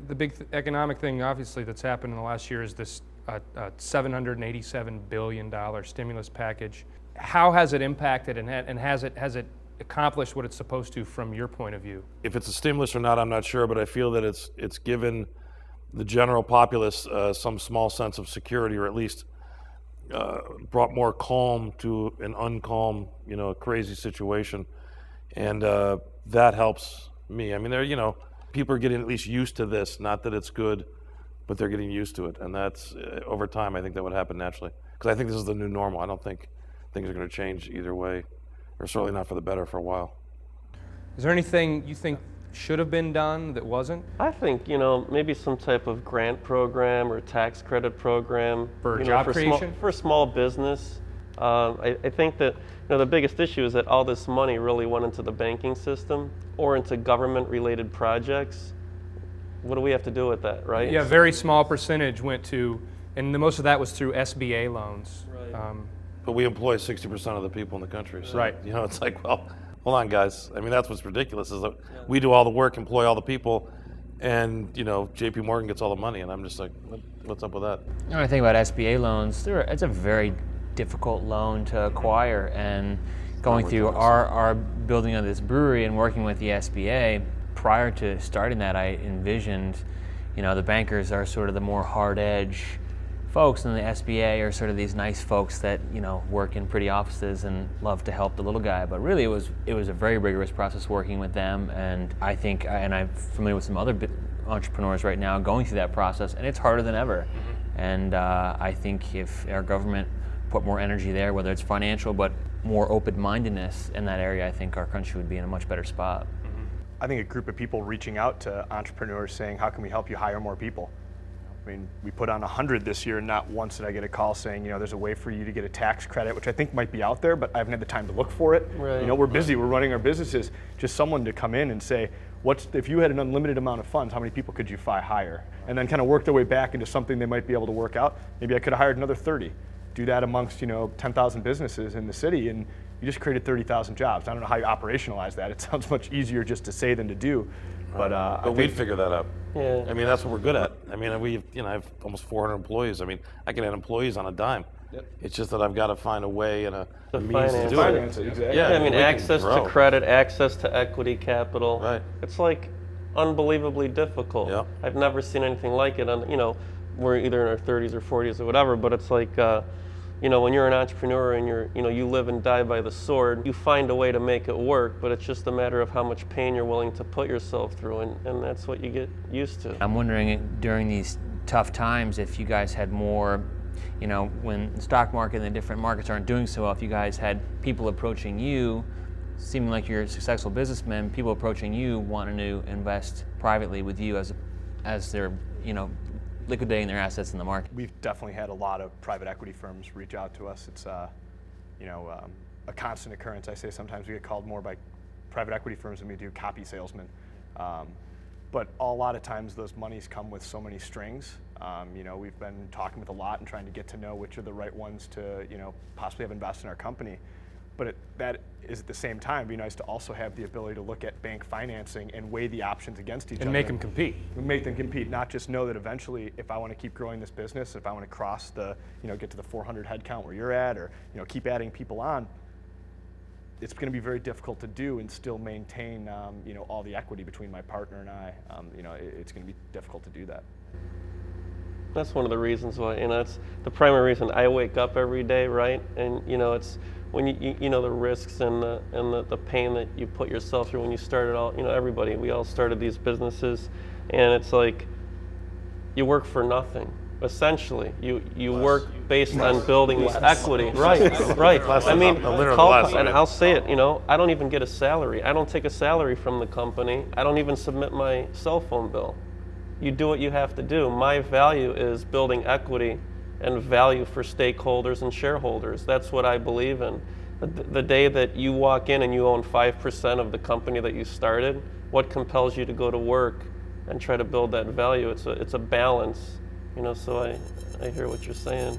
the big economic thing, obviously, that's happened in the last year is this $787 billion stimulus package. How has it impacted, and has it accomplished what it's supposed to from your point of view? If it's a stimulus or not, I'm not sure, but I feel that it's given the general populace some small sense of security, or at least brought more calm to an uncalm, crazy situation, and that helps me. I mean, people are getting at least used to this. Not that it's good, but they're getting used to it, and that's over time. I think that would happen naturally, because I think this is the new normal. I don't think things are going to change either way, or certainly not for the better for a while. Is there anything you think should have been done that wasn't? I think, maybe some type of grant program or tax credit program for job creation? For small business. I think that the biggest issue is that all this money really went into the banking system or into government-related projects. What do we have to do with that, right? Yeah, a very small percentage went to, and most of that was through SBA loans. Right. But we employ 60% of the people in the country. So, right. It's like, well, hold on, guys. I mean, that's what's ridiculous is that we do all the work, employ all the people, and J.P. Morgan gets all the money, and I'm just like, what's up with that? When I think about SBA loans, it's a very difficult loan to acquire, and going through our building of this brewery and working with the SBA, prior to starting that, I envisioned, the bankers are sort of the more hard edge folks, and the SBA are sort of these nice folks that work in pretty offices and love to help the little guy. But really, it was a very rigorous process working with them, and I think, and I'm familiar with some other entrepreneurs right now going through that process, and it's harder than ever. And I think if our government put more energy there, whether it's financial, but more open-mindedness in that area, I think our country would be in a much better spot. I think a group of people reaching out to entrepreneurs saying, how can we help you hire more people? I mean, we put on 100 this year, and not once did I get a call saying, there's a way for you to get a tax credit, which I think might be out there, but I haven't had the time to look for it. Right. We're busy, we're running our businesses. Just someone to come in and say, if you had an unlimited amount of funds, how many people could you hire? And then kind of work their way back into something they might be able to work out. Maybe I could have hired another 30. Do that amongst 10,000 businesses in the city, and you just created 30,000 jobs. I don't know how you operationalize that. It sounds much easier just to say than to do. But we'd figure that out. Yeah. I mean, that's what we're good at. I mean, I have almost 400 employees. I mean, I can add employees on a dime. Yep. It's just that I've got to find a way and a means to do finance it. exactly. Yeah, I mean, we can access to grow. credit, access to equity capital. Right. It's like unbelievably difficult. Yeah. I've never seen anything like it. We're either in our 30s or 40s or whatever, but it's like, when you're an entrepreneur and you live and die by the sword, you find a way to make it work, but it's just a matter of how much pain you're willing to put yourself through, and that's what you get used to. I'm wondering during these tough times if you guys had more, when the stock market and the different markets aren't doing so well, if you guys had people approaching you, seeming like you're a successful businessman, people approaching you wanting to invest privately with you as they're, liquidating their assets in the market. We've definitely had a lot of private equity firms reach out to us. It's a constant occurrence. I say sometimes we get called more by private equity firms than we do copy salesmen. But a lot of times those monies come with so many strings. We've been talking with a lot and trying to get to know which are the right ones to possibly have invested in our company. But that is at the same time be nice to also have the ability to look at bank financing and weigh the options against each other. And make them compete. Make them compete, not just know that eventually if I want to keep growing this business, if I want to cross the, get to the 400 head count where you're at, or keep adding people on, it's going to be very difficult to do and still maintain all the equity between my partner and I. It's going to be difficult to do that. That's one of the reasons why, it's the primary reason I wake up every day, right? And it's when you know the risks and the pain that you put yourself through when you started all, everybody, we all started these businesses, and it's like you work for nothing. Essentially, you work based on building this equity. Right. I mean, and I'll say it, I don't even get a salary. I don't take a salary from the company. I don't even submit my cell phone bill. You do what you have to do. My value is building equity and value for stakeholders and shareholders. That's what I believe in. The day that you walk in and you own 5% of the company that you started, what compels you to go to work and try to build that value? It's a balance, so I hear what you're saying.